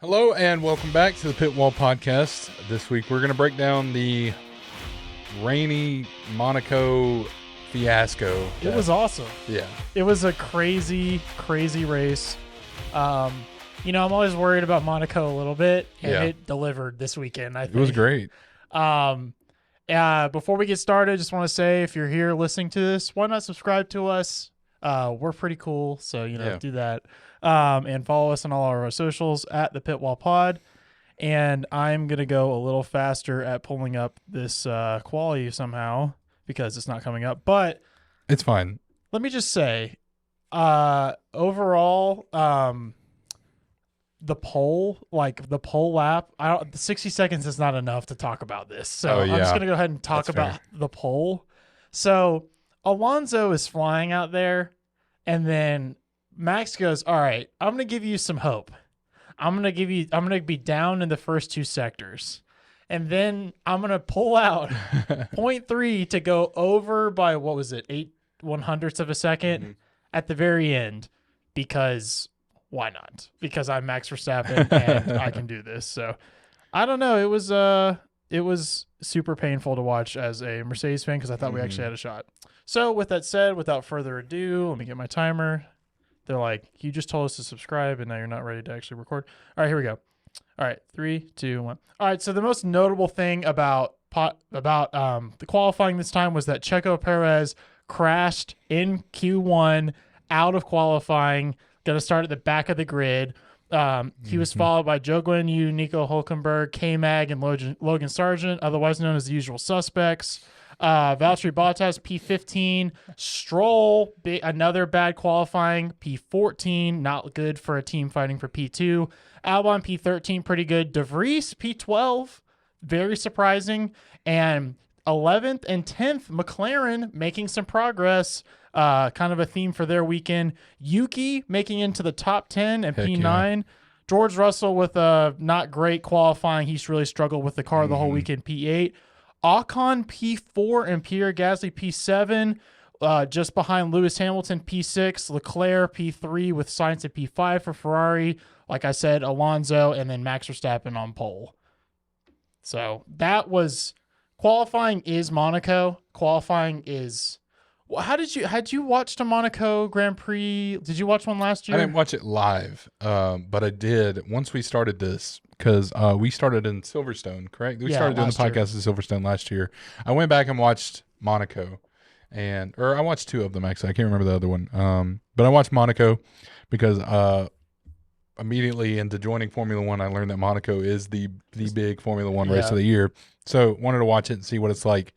Hello and welcome back to the Pit Wall Podcast. This week we're going to break down the rainy Monaco fiasco. It was awesome. Yeah. It was a crazy, crazy race. I'm always worried about Monaco a little bit, and it delivered this weekend, I think. It was great. Before we get started, just want to say, if you're here listening to this, why not subscribe to us? We're pretty cool, so, do that. And follow us on all our socials at the Pitwall Pod. And I'm going to go a little faster at pulling up this quality somehow because it's not coming up. But it's fine. Let me just say, overall, the pole lap, the 60 seconds is not enough to talk about this. So I'm just going to go ahead and talk about the pole. So Alonso is flying out there, and then Max goes, all right, I'm going to give you some hope. I'm going to be down in the first two sectors. And then I'm going to pull out 0.3 to go over by, 8/100ths of a second at the very end, because why not? Because I'm Max Verstappen and I can do this. So I don't know. It was super painful to watch as a Mercedes fan because I thought we actually had a shot. So with that said, without further ado, let me get my timer. They're like, you just told us to subscribe, and now you're not ready to actually record. All right, here we go. All right, 3, 2, 1. All right, so the most notable thing about the qualifying this time was that Checo Perez crashed in Q1 out of qualifying, going to start at the back of the grid. He was followed by Joe Guan Yu, Nico Hulkenberg, K-Mag, and Logan Sargent, otherwise known as the usual suspects. Valtteri Bottas, P15. Stroll, another bad qualifying, P14. Not good for a team fighting for P2. Albon, P13, pretty good. De Vries, P12. Very surprising. And 11th and 10th, McLaren making some progress. Kind of a theme for their weekend. Yuki making into the top 10 and P9. Yeah. George Russell with a not great qualifying. He's really struggled with the car the whole weekend, P8. Ocon, P4, and Pierre Gasly, P7. Just behind Lewis Hamilton, P6. Leclerc, P3, with Sainz at P5 for Ferrari. Like I said, Alonso, and then Max Verstappen on pole. So that was qualifying. Is Monaco. Qualifying is... Had you watched a Monaco Grand Prix? Did you watch one last year? I didn't watch it live, but I did once we started this, because we started in Silverstone, correct? We started doing the podcast in Silverstone last year. I went back and watched Monaco, or I watched two of them, actually. I can't remember the other one. But I watched Monaco because immediately into joining Formula One, I learned that Monaco is the big Formula One race of the year. So wanted to watch it and see what it's like.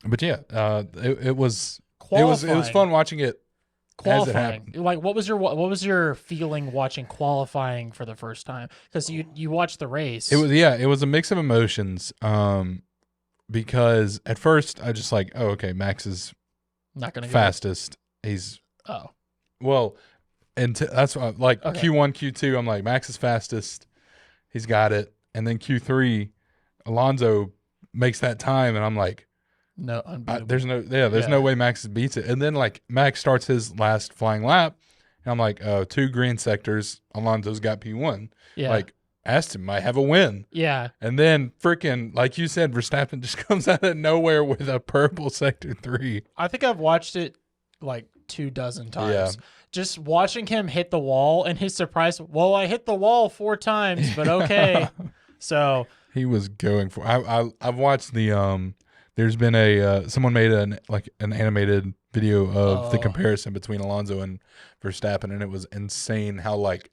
But yeah, it was fun watching it. Qualifying, like what was your feeling watching qualifying for the first time? Because you watched the race. It was a mix of emotions. Because at first I just like, oh, okay, Max is not gonna fastest. He's and that's what, like Q1, Q2. I'm like, Max is fastest. He's got it. And then Q3, Alonso makes that time, and I'm like, no, there's no way Max beats it. And then like Max starts his last flying lap, and I'm like, oh, 2 green sectors. Alonso's got P1. Yeah. Like Aston might have a win. Yeah. And then freaking, like you said, Verstappen just comes out of nowhere with a purple sector 3. I think I've watched it like 24 times. Yeah. Just watching him hit the wall and his surprise. Well, I hit the wall 4 times, but okay. So he was going for. I've watched the There's been someone made an animated video of the comparison between Alonso and Verstappen, and it was insane how like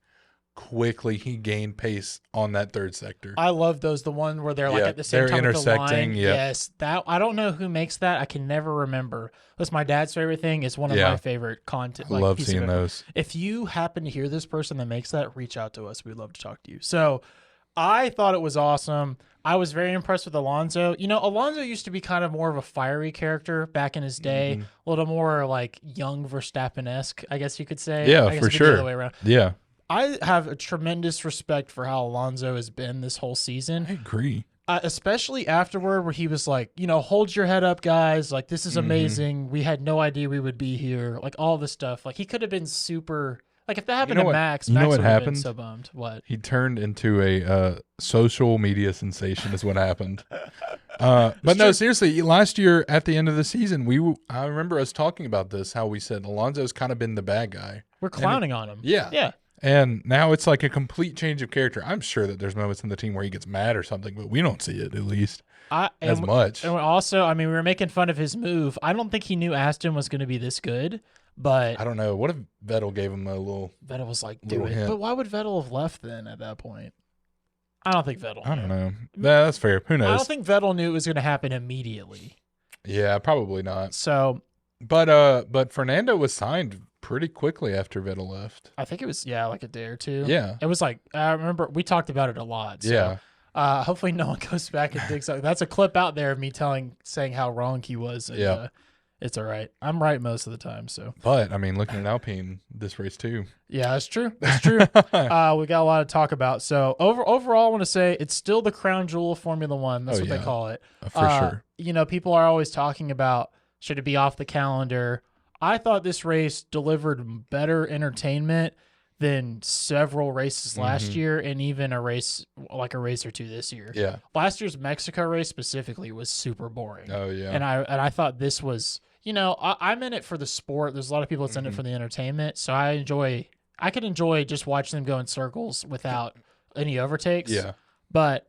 quickly he gained pace on that third sector. I love those. The one where they're like at the same time intersecting. With the line. Yeah. Yes, that I don't know who makes that. I can never remember. That's my dad's favorite thing. It's one of my favorite content. I love seeing those. If you happen to hear this person that makes that, reach out to us. We'd love to talk to you. So I thought it was awesome. I was very impressed with Alonso. Alonso used to be kind of more of a fiery character back in his day, a little more like young Verstappen-esque, I guess you could say. Yeah, for sure. The other way around. Yeah. I have a tremendous respect for how Alonso has been this whole season. I agree. Especially afterward, where he was like, hold your head up, guys. Like, this is amazing. We had no idea we would be here. Like, all this stuff. Like, he could have been super Like if that happened to Max, you know Max what would have happened? been so bummed. What? He turned into a social media sensation is what happened. But no, seriously, last year at the end of the season, I remember us talking about this, how we said Alonso's kind of been the bad guy. We're clowning on him. Yeah. Yeah. And now it's like a complete change of character. I'm sure that there's moments in the team where he gets mad or something, but we don't see it at least as much. And also, I mean, we were making fun of his move. I don't think he knew Aston was going to be this good. But I don't know. What if Vettel gave him a little? Vettel was like, "Do it." Hint. But why would Vettel have left then at that point? I don't think Vettel. I don't know. That's fair. Who knows? I don't think Vettel knew it was going to happen immediately. Yeah, probably not. So, but Fernando was signed pretty quickly after Vettel left. I think it was like a day or two. Yeah, it was like I remember we talked about it a lot. So, yeah. Hopefully no one goes back and digs up. That's a clip out there of me saying how wrong he was. And, yeah. It's all right. I'm right most of the time. So, but I mean, looking at Alpine this race too. Yeah, that's true. That's true. We got a lot to talk about. So overall, I want to say it's still the crown jewel of Formula One. That's what they call it. For sure. You know, people are always talking about should it be off the calendar. I thought this race delivered better entertainment than several races last year, and even a race or two this year. Yeah. Last year's Mexico race specifically was super boring. Oh yeah. And I thought this was. You know, I'm in it for the sport. There's a lot of people that's in it for the entertainment. So I could enjoy just watching them go in circles without any overtakes. Yeah. But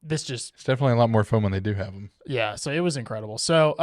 it's definitely a lot more fun when they do have them. Yeah. So it was incredible. So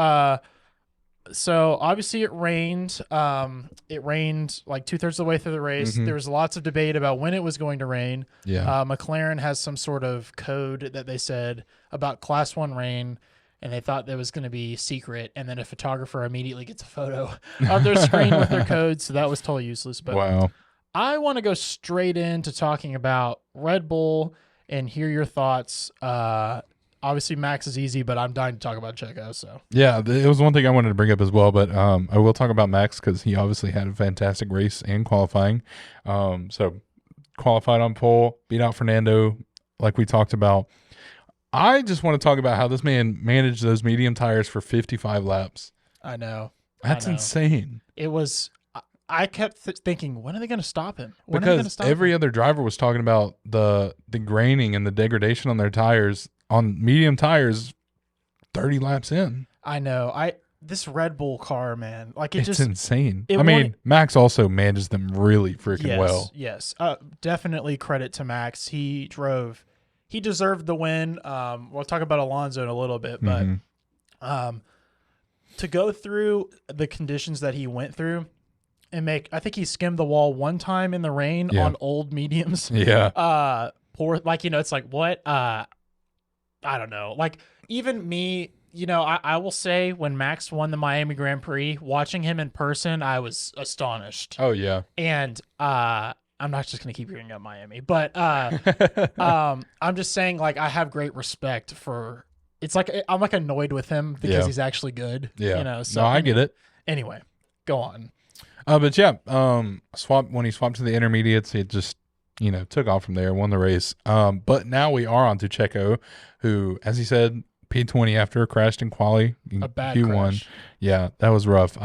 obviously it rained. It rained like 2/3 of the way through the race. There was lots of debate about when it was going to rain. Yeah. McLaren has some sort of code that they said about Class 1 rain. And they thought that was going to be secret, and then a photographer immediately gets a photo of their screen with their code, so that was totally useless. But wow. I want to go straight into talking about Red Bull and hear your thoughts. Obviously, Max is easy, but I'm dying to talk about Checo. So yeah, it was one thing I wanted to bring up as well, but I will talk about Max because he obviously had a fantastic race and qualifying. So qualified on pole, beat out Fernando, like we talked about. I just want to talk about how this man managed those medium tires for 55 laps. I know. That's insane. It was. I kept thinking, when are they going to stop him? Because every other driver was talking about the graining and the degradation on their tires, on medium tires, 30 laps in. I know. This Red Bull car, man, it's insane. Max also manages them really freaking well. Yes. Definitely credit to Max. He deserved the win. We'll talk about Alonso in a little bit, but to go through the conditions that he went through and I think he skimmed the wall one time in the rain on old mediums. Yeah. It's like, what? I don't know. Like, even me, I will say when Max won the Miami Grand Prix, watching him in person, I was astonished. Oh, yeah. And, I'm not just going to keep bringing up Miami, but I'm just saying, like, I have great respect for. It's like I'm like annoyed with him because he's actually good. Yeah, So I get it. Anyway, go on. But yeah, when he swapped to the intermediates, it just took off from there, won the race. But now we are on to Checo, who, as he said, P20 after crashed in quali. A bad Q1. Crash. Yeah, that was rough.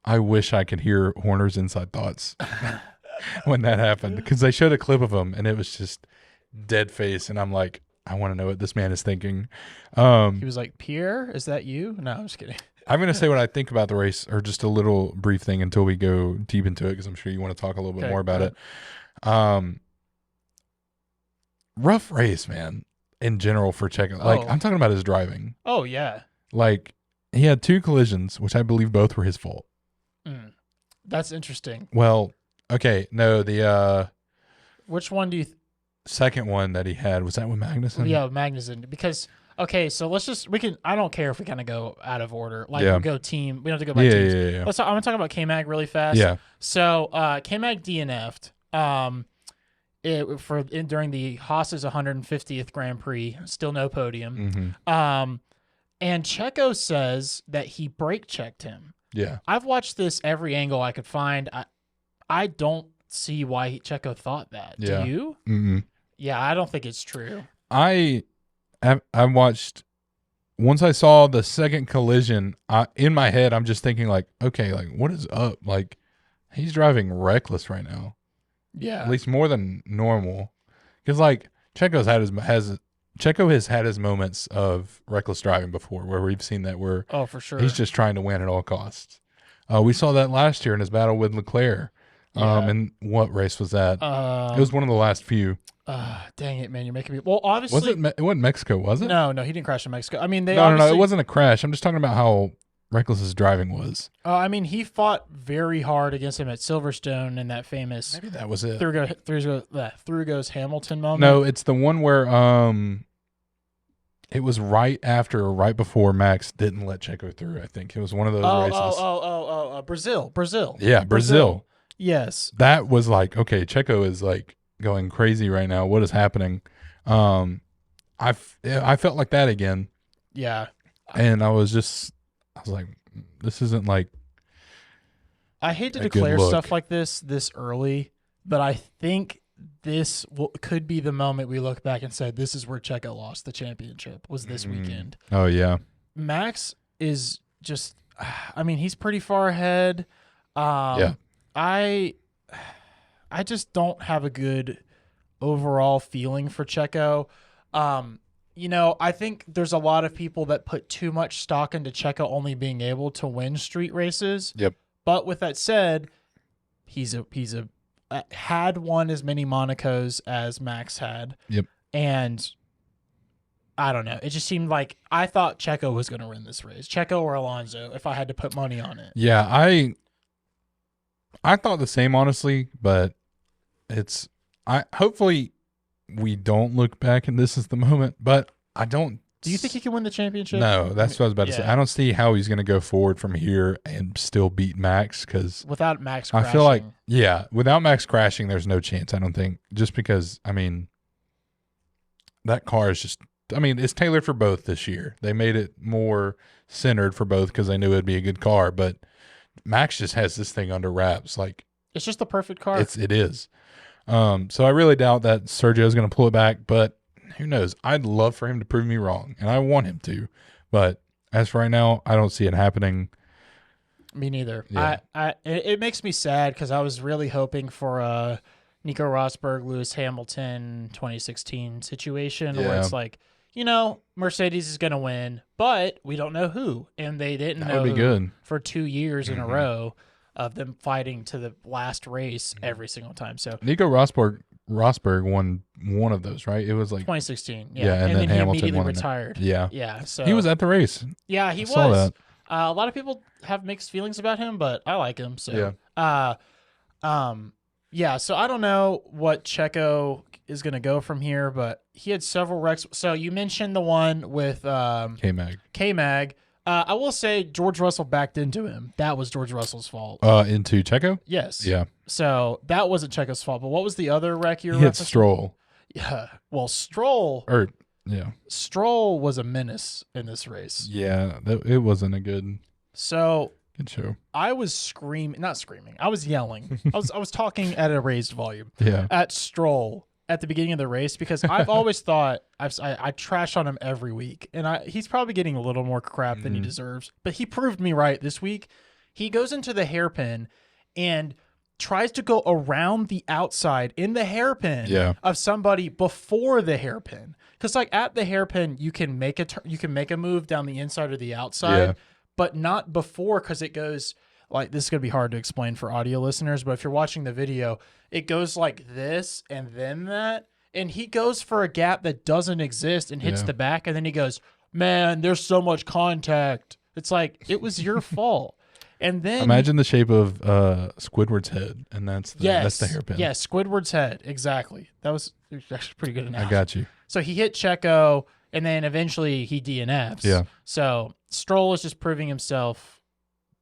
I wish I could hear Horner's inside thoughts when that happened, because they showed a clip of him and it was just dead face. And I'm like, I want to know what this man is thinking. He was like, Pierre, is that you? No, I'm just kidding. I'm going to say what I think about the race, or just a little brief thing until we go deep into it, because I'm sure you want to talk a little bit more about it. Rough race, man, in general for Checo. Like, I'm talking about his driving. Oh, yeah. Like, he had 2 collisions, which I believe both were his fault. That's interesting. Well, okay, no, the which one do you second one that he had, was that with Magnussen? Yeah, Magnussen. Because I don't care if we kind of go out of order. Like, we go team. We don't have to go by teams. Yeah. I'm going to talk about K-Mag really fast. Yeah. So K-Mag DNF'd during the Haas's 150th Grand Prix. Still no podium. And Checo says that he brake checked him. Yeah. I've watched this every angle I could find. I don't see why Checo thought that. Yeah. Do you? Mm-hmm. Yeah, I don't think it's true. I watched, once I saw the second collision, in my head, I'm just thinking like, okay, like what is up? Like he's driving reckless right now. Yeah. At least more than normal. Because, like, Checo has had his moments of reckless driving before where we've seen that where for sure. he's just trying to win at all costs. We saw that last year in his battle with Leclerc. And what race was that? It was one of the last few. Dang it, man! You're making me. Well, obviously, it wasn't Mexico, was it? No, he didn't crash in Mexico. I mean, no, it wasn't a crash. I'm just talking about how reckless his driving was. I mean, he fought very hard against him at Silverstone in that famous. Maybe that was it. Through goes Hamilton moment. No, it's the one where it was right after or right before Max didn't let Checo through. I think it was one of those races. Brazil. Yeah, Brazil. Yes, that was like, okay, Checo is like going crazy right now. What is happening? I felt like that again. Yeah, and I was like, this isn't like. I hate to declare stuff like this early, but I think this could be the moment we look back and say, this is where Checo lost the championship, was this weekend. Oh, yeah. Max is just, I mean, he's pretty far ahead. Yeah. I just don't have a good overall feeling for Checo. I think there's a lot of people that put too much stock into Checo only being able to win street races. Yep. But with that said, he's had won as many Monacos as Max had. Yep. And I don't know. It just seemed like I thought Checo was going to win this race. Checo or Alonso, if I had to put money on it. Yeah, I thought the same, honestly, but hopefully we don't look back and this is the moment, but I don't. Do you think he can win the championship? No, that's what I was about to say. I don't see how he's going to go forward from here and still beat Max because without Max crashing. I feel like, without Max crashing, there's no chance, I don't think, just because, I mean, that car is just, I mean, it's tailored for both this year. They made it more centered for both because they knew it'd be a good car, but Max just has this thing under wraps. Like, it's just the perfect car. It is. So I really doubt that Sergio's going to pull it back, but who knows? I'd love for him to prove me wrong, and I want him to. But as for right now, I don't see it happening. Me neither. Yeah. It makes me sad because I was really hoping for Nico Rosberg, Lewis Hamilton 2016 situation where it's like, Mercedes is going to win, but we don't know who. And they didn't know would be good. For 2 years in a row of them fighting to the last race every single time. So Nico Rosberg won one of those, right? It was like 2016. Yeah, and then he Hamilton immediately won retired. Yeah. Yeah. So he was at the race. Yeah, he was. Saw that. A lot of people have mixed feelings about him, but I like him. So so I don't know what Checo is going to go from here, but he had several wrecks. So you mentioned the one with K-Mag. I will say George Russell backed into him. That was George Russell's fault. Into Checo? Yes. Yeah. So that wasn't Checo's fault. But what was the other wreck you were hit Stroll. Yeah. Well, Stroll was a menace in this race. Yeah, it wasn't a good show. I was not screaming. I was yelling. I was talking at a raised volume. Yeah. At Stroll at the beginning of the race because I've always thought I trash on him every week, and he's probably getting a little more crap than he deserves. But he proved me right this week. He goes into the hairpin and tries to go around the outside in the hairpin of somebody before the hairpin. Because like at the hairpin, you can make a move down the inside or the outside, but not before because it goes. Like, this is going to be hard to explain for audio listeners, but if you're watching the video, it goes like this and then that. And he goes for a gap that doesn't exist and hits the back. And then he goes, man, there's so much contact. It's like, it was your fault. And then imagine the shape of Squidward's head. And that's the hairpin. Yeah, Squidward's head. Exactly. That was actually pretty good enough. I got you. So he hit Checo and then eventually he DNFs. Yeah. So Stroll is just proving himself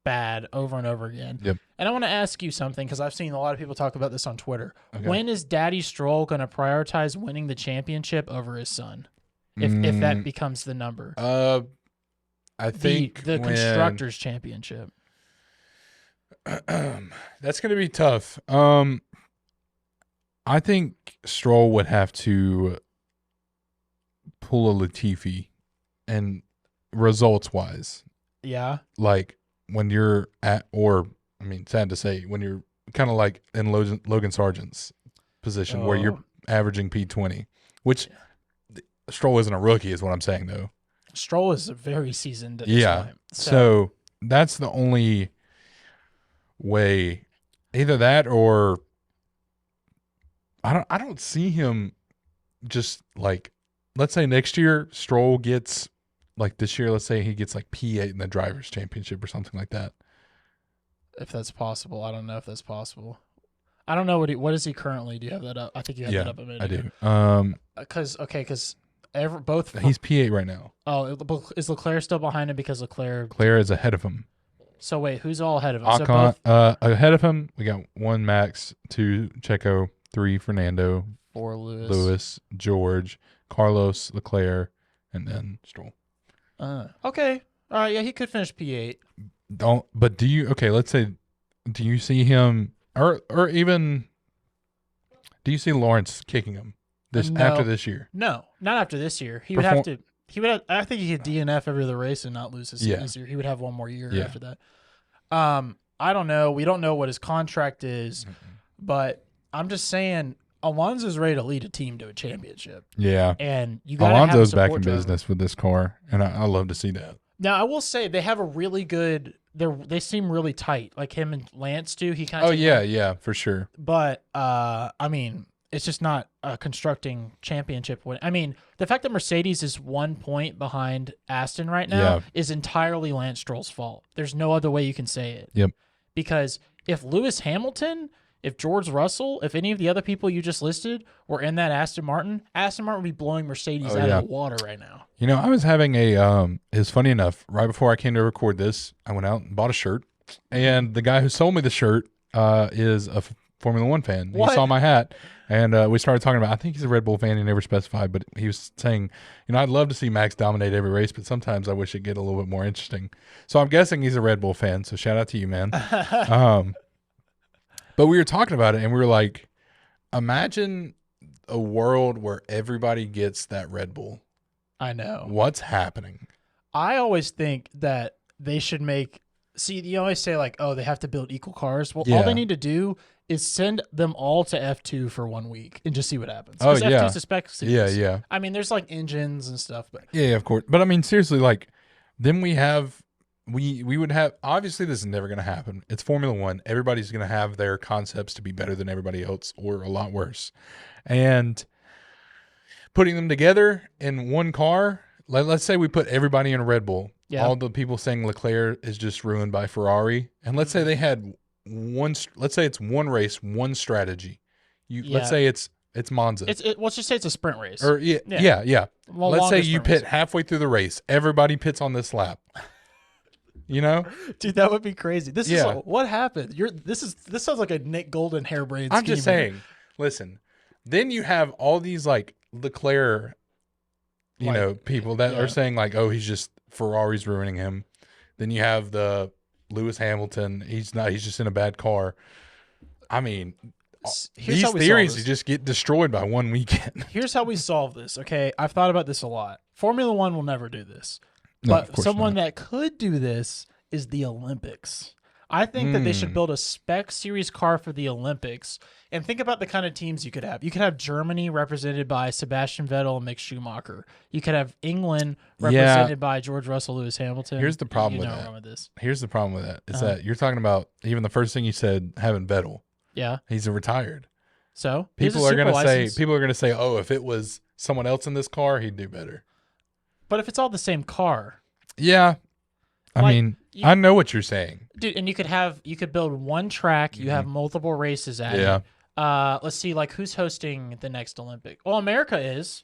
bad over and over again. Yep. And I want to ask you something because I've seen a lot of people talk about this on Twitter. Okay. When is Daddy Stroll going to prioritize winning the championship over his son? If that becomes the number. I think the Constructors Championship. That's going to be tough. I think Stroll would have to pull a Latifi and results-wise. Yeah. Like, when you're sad to say, when you're kind of like in Logan Sargent's position where you're averaging P20, which Stroll isn't a rookie, is what I'm saying though. Stroll is very seasoned at this point. So that's the only way. Either that or I don't see him just like, let's say next year Stroll gets like this year, let's say he gets like P8 in the Drivers' Championship or something like that. If that's possible. I don't know if that's possible. I don't know what is he currently? Do you have that up? I think you have that up a minute ago. I do. Because he's P8 right now. Oh, is Leclerc still behind him because Leclerc is ahead of him. So wait, who's all ahead of him? Ocon, ahead of him, we got 1 Max, 2 Checo, 3 Fernando, 4 Lewis, George, Carlos, Leclerc, and then Stroll. Okay. All right. Yeah, he could finish P8. But do you? Okay, let's say, do you see him, or even, do you see Lawrence kicking him after this year? No, not after this year. He would have to. He would. I think he could DNF every other race and not lose his season this year. He would have one more year after that. I don't know. We don't know what his contract is, but I'm just saying Alonso's ready to lead a team to a championship. Yeah, and you got Alonso's back in business with this car, and I love to see that. Now I will say they have a really good. They seem really tight, like him and Lance do. He kind of. Oh yeah, for sure. But I mean, it's just not a constructing championship win. I mean, the fact that Mercedes is 1 point behind Aston right now is entirely Lance Stroll's fault. There's no other way you can say it. Yep. Because if Lewis Hamilton, if George Russell, if any of the other people you just listed were in that Aston Martin would be blowing Mercedes out of the water right now. You know, I was having it's funny enough, right before I came to record this, I went out and bought a shirt, and the guy who sold me the shirt is a Formula One fan. What? He saw my hat, and we started talking about, I think he's a Red Bull fan, he never specified, but he was saying, you know, I'd love to see Max dominate every race, but sometimes I wish it'd get a little bit more interesting. So I'm guessing he's a Red Bull fan, so shout out to you, man. But we were talking about it, and we were like, imagine a world where everybody gets that Red Bull. I know. What's happening? I always think that they should you always say like, oh, they have to build equal cars. Well, all they need to do is send them all to F2 for 1 week and just see what happens. Because F2's a spec series. Yeah. I mean, there's like engines and stuff. But yeah, of course. But I mean, seriously, like, then we would have, obviously this is never going to happen. It's Formula One. Everybody's going to have their concepts to be better than everybody else or a lot worse. And putting them together in one car, let's say we put everybody in a Red Bull. Yeah. All the people saying Leclerc is just ruined by Ferrari. And let's say they had let's say it's one race, one strategy. Let's say it's Monza. Let's just say it's a sprint race. Or yeah. Well, let's say you pit halfway through the race. Everybody pits on this lap. You know, dude, that would be crazy. This is what happened. This sounds like a Nick Golden harebrained scheme. I'm just saying. Listen, then you have all these like Leclerc, people that are saying like, oh, he's just Ferrari's ruining him. Then you have the Lewis Hamilton. He's not. He's just in a bad car. I mean, these theories just get destroyed by one weekend. Here's how we solve this. Okay, I've thought about this a lot. Formula One will never do this. But someone that could do this is the Olympics. I think that they should build a spec series car for the Olympics. And think about the kind of teams you could have. You could have Germany represented by Sebastian Vettel and Mick Schumacher. You could have England represented by George Russell, Lewis Hamilton. Here's the problem with that. Here's the problem with that. Is that you're talking about, even the first thing you said, having Vettel. Yeah. He's retired. So people are going to say, oh, if it was someone else in this car, he'd do better. But if it's all the same car. Yeah. I mean, I know what you're saying. Dude, and you could build one track, you have multiple races at it. Let's see, like, who's hosting the next Olympic? Well, America is.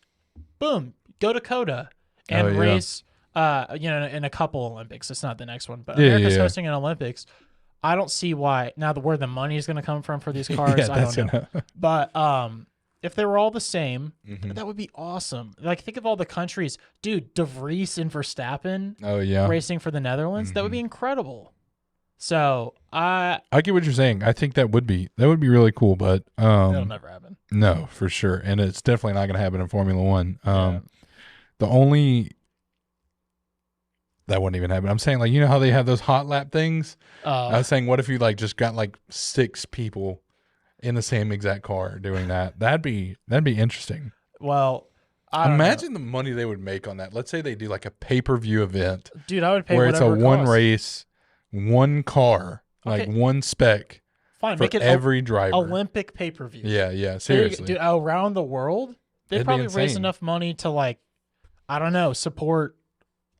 Boom. Go to Coda and race in a couple Olympics. It's not the next one, but America's hosting an Olympics. I don't see why. Now, where the money is going to come from for these cars, I don't know. But if they were all the same, that would be awesome. Like, think of all the countries. Dude, De Vries and Verstappen racing for the Netherlands. That would be incredible. So, I get what you're saying. I think that would be really cool, but that'll never happen. No, for sure. And it's definitely not going to happen in Formula One. The only that wouldn't even happen. I'm saying, like, you know how they have those hot lap things? I was saying, what if you like just got like 6 people in the same exact car doing that? That'd be interesting. Well, imagine the money they would make on that. Let's say they do like a pay-per-view event. Dude, I would pay where whatever it's a one race, one car, like one spec. Fine, for make it every driver. Olympic pay-per-view. Yeah, seriously. Dude, around the world, they probably raise enough money to like, I don't know, support,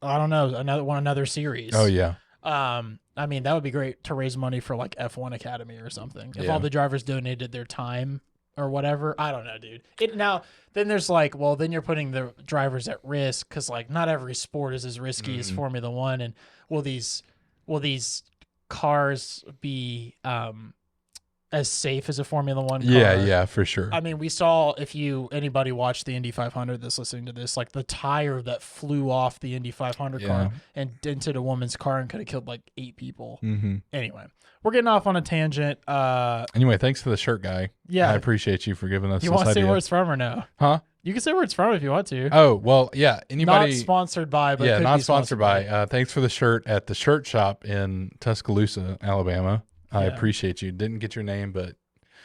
I don't know, another series. Oh yeah. I mean, that would be great to raise money for like F1 Academy or something. If all the drivers donated their time or whatever, I don't know, dude. Then there's like, well, then you're putting the drivers at risk because like not every sport is as risky as Formula One, and will these cars be as safe as a Formula One car? Yeah, for sure. I mean, we saw, if anybody watched the Indy 500 that's listening to this, like the tire that flew off the Indy 500 car and dented a woman's car and could have killed like 8 people. Anyway, we're getting off on a tangent. Anyway, thanks to the shirt guy. Yeah. I appreciate you for giving us this idea. You want to say where it's from or no? Huh? You can say where it's from if you want to. Oh, well, yeah. Anybody? Not sponsored by, but not sponsored by. Thanks for the shirt at the shirt shop in Tuscaloosa, Alabama. I appreciate you. Didn't get your name, but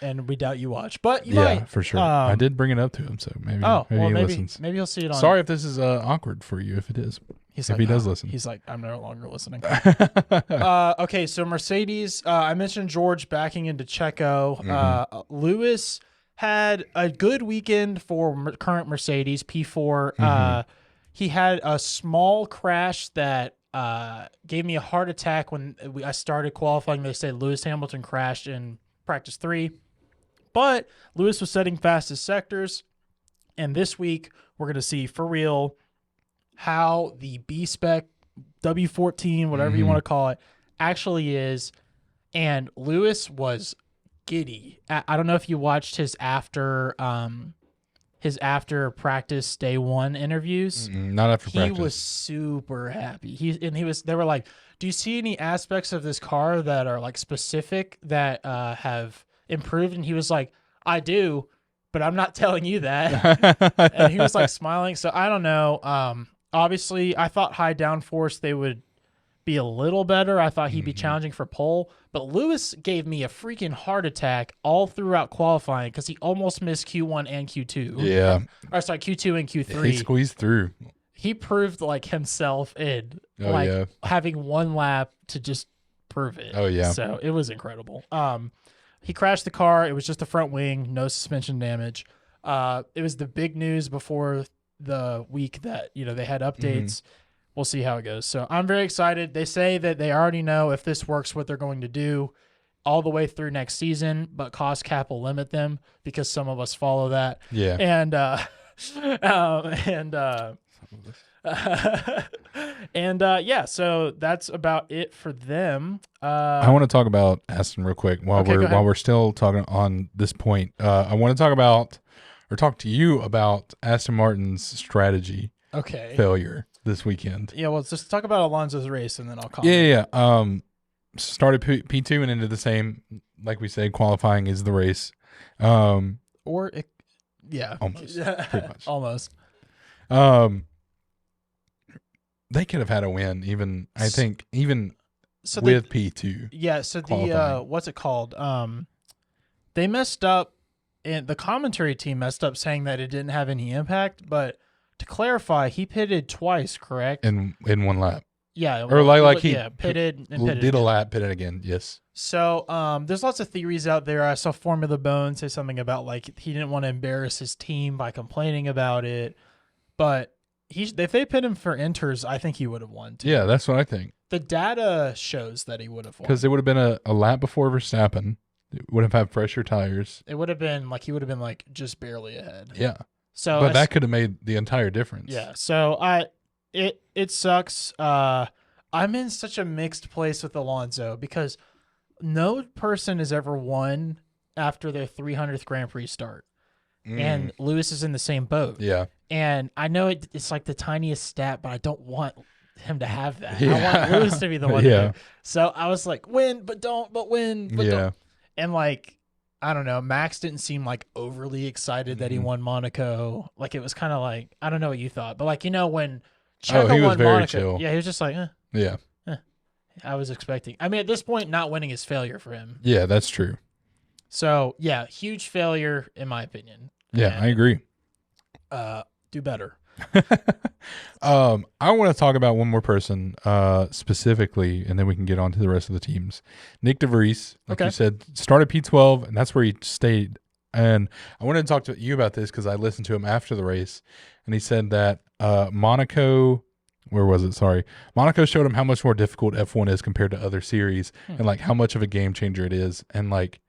and we doubt you watch, but you might. Yeah, for sure. I did bring it up to him, so maybe he listens. Maybe he'll see it on. Sorry if this is awkward for you. If it is, if he does listen, he's like, I'm no longer listening. Okay, so Mercedes. I mentioned George backing into Checo. Lewis had a good weekend for current Mercedes P4. He had a small crash that gave me a heart attack when I started qualifying. They said Lewis Hamilton crashed in practice 3, but Lewis was setting fastest sectors. And this week we're going to see for real how the B spec W14, whatever you want to call it, actually is. And Lewis was giddy. I don't know if you watched his after practice day 1 interviews. Not after practice. He was super happy. They were like, do you see any aspects of this car that are like specific that have improved? And he was like, I do, but I'm not telling you that. And he was like smiling. So I don't know. Obviously I thought high downforce they would be a little better. I thought he'd be challenging for pole, but Lewis gave me a freaking heart attack all throughout qualifying because he almost missed Q1 and Q2. Yeah. Or sorry, Q2 and Q3. He squeezed through. He proved like himself in having one lap to just prove it. Oh yeah. So it was incredible. He crashed the car. It was just the front wing, no suspension damage. It was the big news before the week that, they had updates. We'll see how it goes. So I'm very excited. They say that they already know if this works what they're going to do all the way through next season, but cost cap will limit them because some of us follow that. Yeah. So that's about it for them. I want to talk about Aston real quick while we're still talking on this point. I want to talk to you about Aston Martin's strategy failure this weekend. Yeah, well, let's just talk about Alonso's race and then I'll comment. Yeah. Started P2 and into the same, like we said, qualifying is the race. Almost. Pretty much. Almost. They could have had a win, even with P2. Yeah, so qualifying. What's it called? They messed up, and the commentary team messed up saying that it didn't have any impact, but to clarify, he pitted twice, correct? In one lap. Yeah. Or he pitted and pitted. Did a lap, pitted again, yes. So there's lots of theories out there. I saw Formula Bone say something about like he didn't want to embarrass his team by complaining about it. But if they pit him for inters, I think he would have won too. Yeah, that's what I think. The data shows that he would have won. Because it would have been a lap before Verstappen. It would have had fresher tires. It would have been like he would have been like just barely ahead. Yeah. So but that could have made the entire difference. Yeah. So it sucks. I'm in such a mixed place with Alonso because no person has ever won after their 300th Grand Prix start. And Lewis is in the same boat. Yeah. And I know it's like the tiniest stat, but I don't want him to have that. Yeah. I want Lewis to be the one. Yeah. So I was like, win, but don't, but win, but don't. And like, I don't know, Max didn't seem like overly excited that he won Monaco. Like it was kind of like, I don't know what you thought, but like, when He was very chill. Yeah, he was just like, Yeah. I was expecting. I mean, at this point, not winning is failure for him. Yeah, that's true. So, yeah, huge failure in my opinion. Yeah, I agree. Do better. I want to talk about one more person specifically, and then we can get on to the rest of the teams. Nick DeVries, like you said, started P12, and that's where he stayed. And I wanted to talk to you about this because I listened to him after the race, and he said that Monaco, where was it? Sorry. Monaco showed him how much more difficult F1 is compared to other series and like how much of a game changer it is. And like,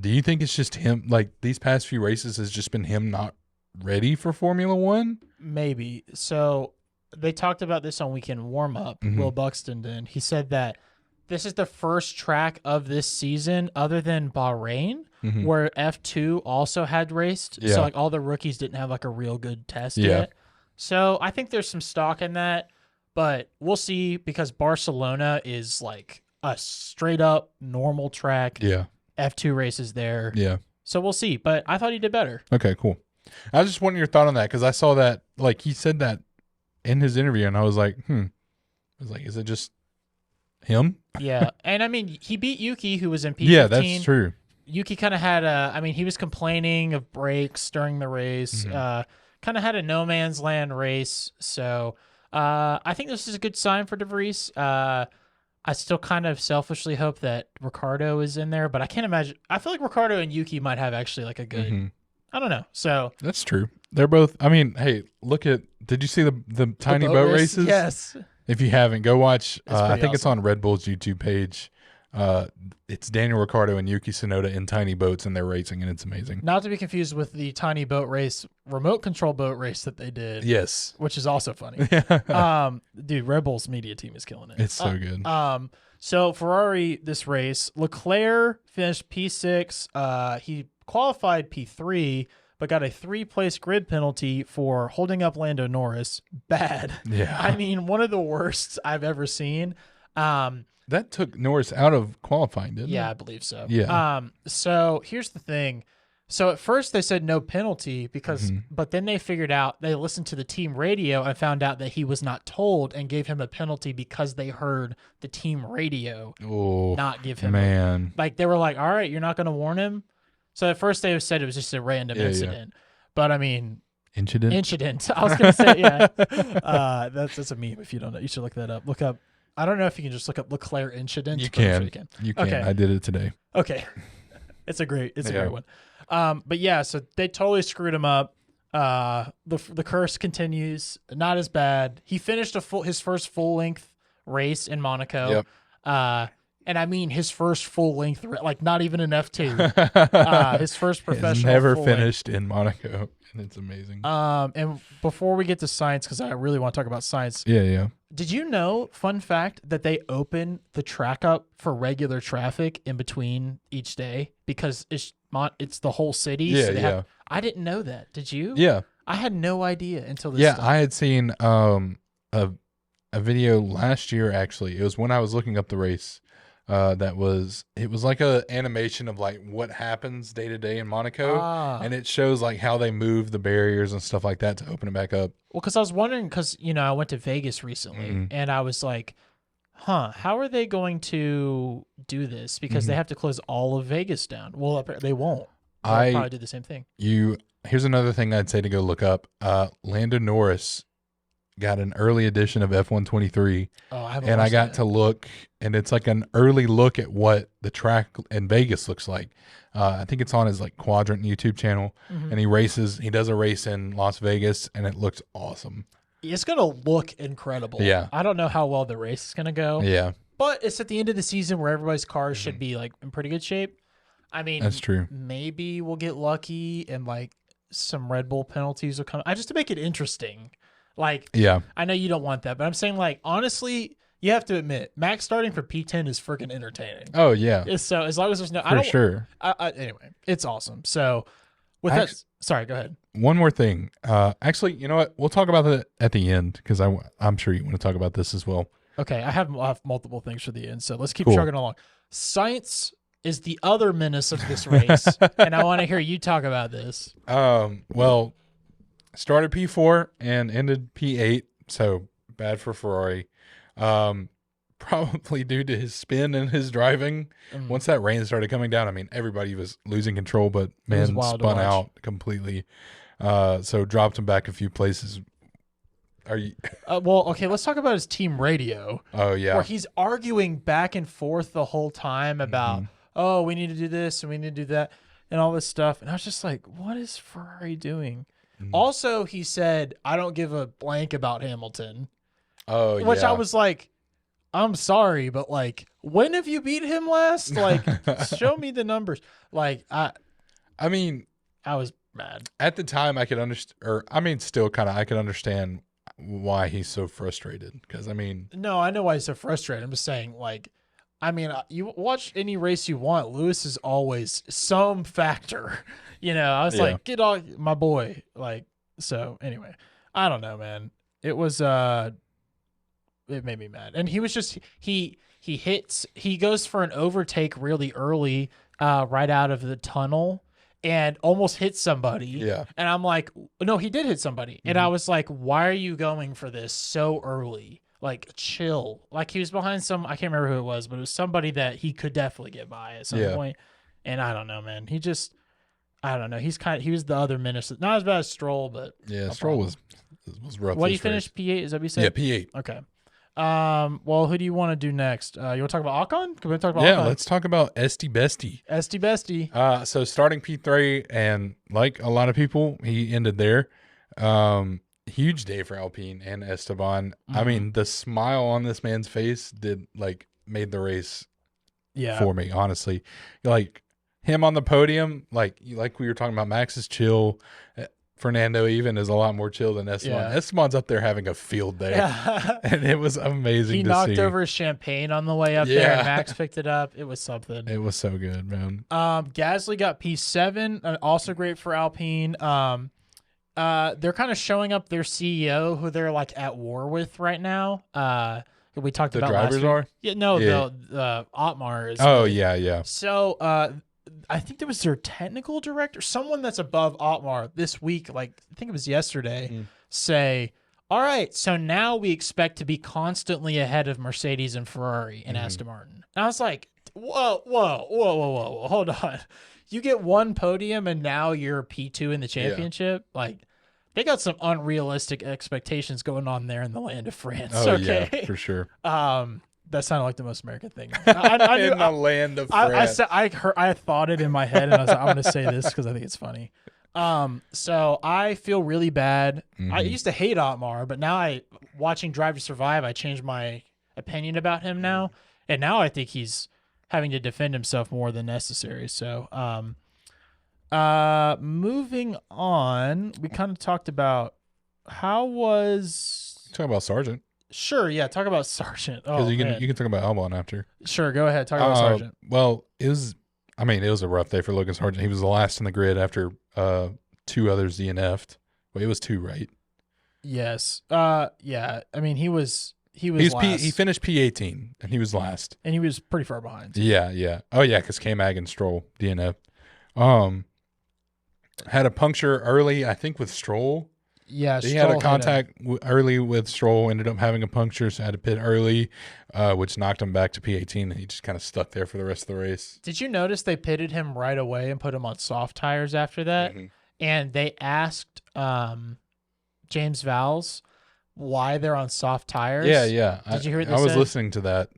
do you think it's just him? Like these past few races has just been him not ready for Formula One? Maybe. So they talked about this on weekend warm up. Will Buxton did. He said that this is the first track of this season other than Bahrain where F2 also had raced. Yeah. So like all the rookies didn't have like a real good test yet. So I think there's some stock in that, but we'll see because Barcelona is like a straight up normal track. Yeah. F2 races there. Yeah. So we'll see, but I thought he did better. Okay, cool. I was just wanting your thought on that because I saw that, like, he said that in his interview, and I was like, I was like, is it just him? Yeah, and I mean, he beat Yuki, who was in P15. Yeah, that's true. Yuki kind of had he was complaining of brakes during the race. Kind of had a no man's land race. So I think this is a good sign for DeVries. I still kind of selfishly hope that Ricardo is in there, but I can't imagine. I feel like Ricardo and Yuki might have actually like a good. I don't know. So that's true. They're both. I mean, hey, look at. Did you see the tiny boat races? Yes. If you haven't, go watch. I think awesome. It's on Red Bull's YouTube page. It's Daniel Ricciardo and Yuki Tsunoda in tiny boats, and they're racing, and it's amazing. Not to be confused with the tiny boat race, remote control boat race that they did. Yes, which is also funny. Dude, Red Bull's media team is killing it. It's so good. So Ferrari this race, Leclerc finished P6. He qualified P3, but got a 3-place grid penalty for holding up Lando Norris. Bad. Yeah. I mean, one of the worst I've ever seen. That took Norris out of qualifying, didn't it? Yeah, I believe so. Yeah. So here's the thing. So at first they said no penalty because, but then they figured out, they listened to the team radio and found out that he was not told and gave him a penalty because they heard the team radio not give him. Man. Like they were like, all right, you're not going to warn him. So at first they said it was just a random incident, but I mean, incident. I was going to say, yeah, that's a meme. If you don't know, you should look that up. Look up. I don't know if you can just look up Leclerc incident. You can. You can. Okay. I did it today. Okay. It's a great one. But yeah, so they totally screwed him up. The curse continues. Not as bad. He finished his first full length race in Monaco. Yep. And I mean his first full length, like not even an F2. His first professional. He's never finished in Monaco, and it's amazing. And before we get to science, because I really want to talk about science. Yeah. Did you know, fun fact, that they open the track up for regular traffic in between each day because it's the whole city? Yeah, so I didn't know that. Did you? Yeah. I had no idea until this. Yeah, I had seen a video last year, actually. It was when I was looking up the race. It was like a animation of like what happens day to day in Monaco, and it shows like how they move the barriers and stuff like that to open it back up. Well, because I was wondering, because I went to Vegas recently, and I was like, how are they going to do this? Because they have to close all of Vegas down. Well, they won't. They'll probably do the same thing. Here's another thing I'd say to go look up. Lando Norris got an early edition of F123, and I got to look, and it's like an early look at what the track in Vegas looks like. I think it's on his like Quadrant YouTube channel, and he does a race in Las Vegas, and it looks awesome. It's going to look incredible. Yeah. I don't know how well the race is going to go. Yeah. But it's at the end of the season where everybody's cars should be like in pretty good shape. I mean, that's true. Maybe we'll get lucky and like some Red Bull penalties will come. Just to make it interesting. Like, yeah, I know you don't want that, but I'm saying, like, honestly, you have to admit, Max starting for P10 is freaking entertaining. Oh, yeah. So as long as there's no, anyway, it's awesome. So with that, sorry, go ahead. One more thing. Actually, you know what? We'll talk about that at the end because I'm sure you want to talk about this as well. Okay, I have multiple things for the end, so let's keep chugging along. Science is the other menace of this race, and I want to hear you talk about this. Well, started P4 and ended P8, so bad for Ferrari. Probably due to his spin and his driving. Once that rain started coming down, I mean, everybody was losing control, but man spun out completely. So dropped him back a few places. Are you? Well, okay, let's talk about his team radio. Oh, yeah. Where he's arguing back and forth the whole time about, oh, we need to do this and we need to do that and all this stuff. And I was just like, what is Ferrari doing? Also, he said, I don't give a blank about Hamilton. Oh, which I was like, I'm sorry, but like, when have you beat him last? Like, show me the numbers. Like, I mean, I was mad. At the time, I could understand, or I mean, still kind of, I could understand why he's so frustrated. Because, I mean. No, I know why he's so frustrated. I'm just saying, like, I mean, you watch any race you want, Lewis is always some factor. You know, I was like, get off my boy. Like, so anyway, I don't know, man. It was, it made me mad. And he was just, he goes for an overtake really early, right out of the tunnel and almost hits somebody. Yeah. And I'm like, no, he did hit somebody. And I was like, why are you going for this so early? Like, chill. Like, he was behind I can't remember who it was, but it was somebody that he could definitely get by at some point. And I don't know, man. I don't know. He was the other minister. Not as bad as Stroll, but. Yeah, Stroll was rough. What, he finished P8? Is that what you said? Yeah, P8. Okay. Well, who do you want to do next? You want to talk about Ocon? Can we talk about Ocon? Ocon? Let's talk about Esti Besti. Esti Besti. So starting P3, and like a lot of people, he ended there. Huge day for Alpine and Esteban. I mean, the smile on this man's face made the race for me, honestly. Like, him on the podium, like we were talking about, Max is chill. Fernando even is a lot more chill than Esteban. Yeah. Esteban's up there having a field day, and it was amazing to see. He knocked over his champagne on the way up there, and Max picked it up. It was something. It was so good, man. Gasly got P7, also great for Alpine. They're kind of showing up their CEO, who they're like at war with right now. We talked about the drivers are? Yeah, no, the Otmar is. Oh, yeah. So, I think there was their technical director, someone that's above Otmar this week, like I think it was yesterday, say, all right, so now we expect to be constantly ahead of Mercedes and Ferrari and Aston Martin. And I was like, whoa, hold on. You get one podium and now you're P2 in the championship? Yeah. Like, they got some unrealistic expectations going on there in the land of France. Oh, okay? Yeah, for sure. That sounded like the most American thing. I knew, in the land of France. I thought it in my head, and I was like, I'm going to say this because I think it's funny. So I feel really bad. I used to hate Otmar, but now watching Drive to Survive, I changed my opinion about him now. And now I think he's having to defend himself more than necessary. So, moving on, we kind of talked about talk about Sargent. Sure, yeah. Talk about Sargent. Oh, you can talk about Albon after. Sure, go ahead. Talk about Sargent. Well, it was a rough day for Logan Sargent. He was the last in the grid after two others DNF'd. Well, it was two, right? Yes. Yeah. I mean, he was last. He finished P18 and he was last. And he was pretty far behind. Yeah. Oh yeah, because K-Mag and Stroll DNF'd. Had a puncture early, I think, with Stroll. Yeah, he had a contact early with Stroll, ended up having a puncture, so had to pit early, which knocked him back to P18, and he just kind of stuck there for the rest of the race. Did you notice they pitted him right away and put him on soft tires after that? And they asked James Vowles why they're on soft tires. Yeah. Did you hear what they I was said? listening to that.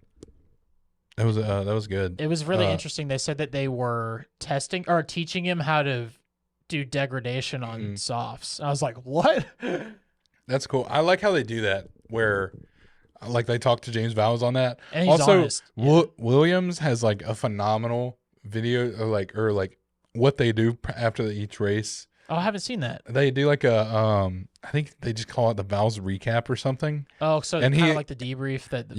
That was good. It was really interesting. They said that they were testing or teaching him how to do degradation on softs. I was like, what? That's cool. I like how they do that, where like they talk to James Vowles on that. And he's also honest. Williams has like a phenomenal video or like what they do after each race. Oh, I haven't seen that. They do like a I think they just call it the Vowles recap or something. Oh, so kind of like the debrief that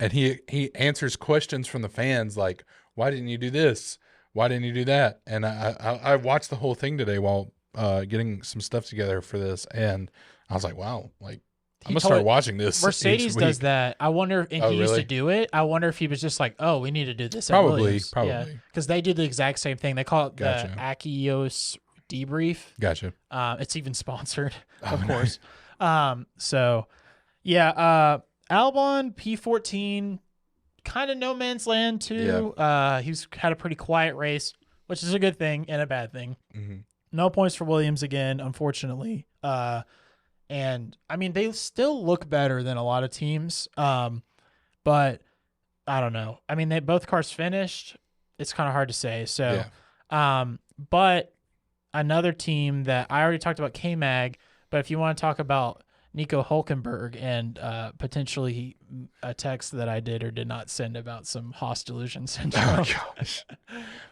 and he answers questions from the fans like, why didn't you do this? Why didn't you do that? And I watched the whole thing today while getting some stuff together for this, and I was like, wow, like I'm gonna start watching this. Mercedes does that. I wonder if he used to do it. I wonder if he was just like, oh, we need to do this. Probably. Because they do the exact same thing. They call it the Akios debrief. Gotcha. It's even sponsored, of course. So, yeah, Albon P14, kind of no man's land too. Yeah. He's had a pretty quiet race, which is a good thing and a bad thing. Mm-hmm. No points for Williams again, unfortunately. And I mean, they still look better than a lot of teams. But I don't know. I mean, both cars finished. It's kind of hard to say. So, but another team that I already talked about, K-Mag, but if you want to talk about Nico Hülkenberg and potentially a text that I did or did not send about some Haas delusion syndrome. Oh, gosh.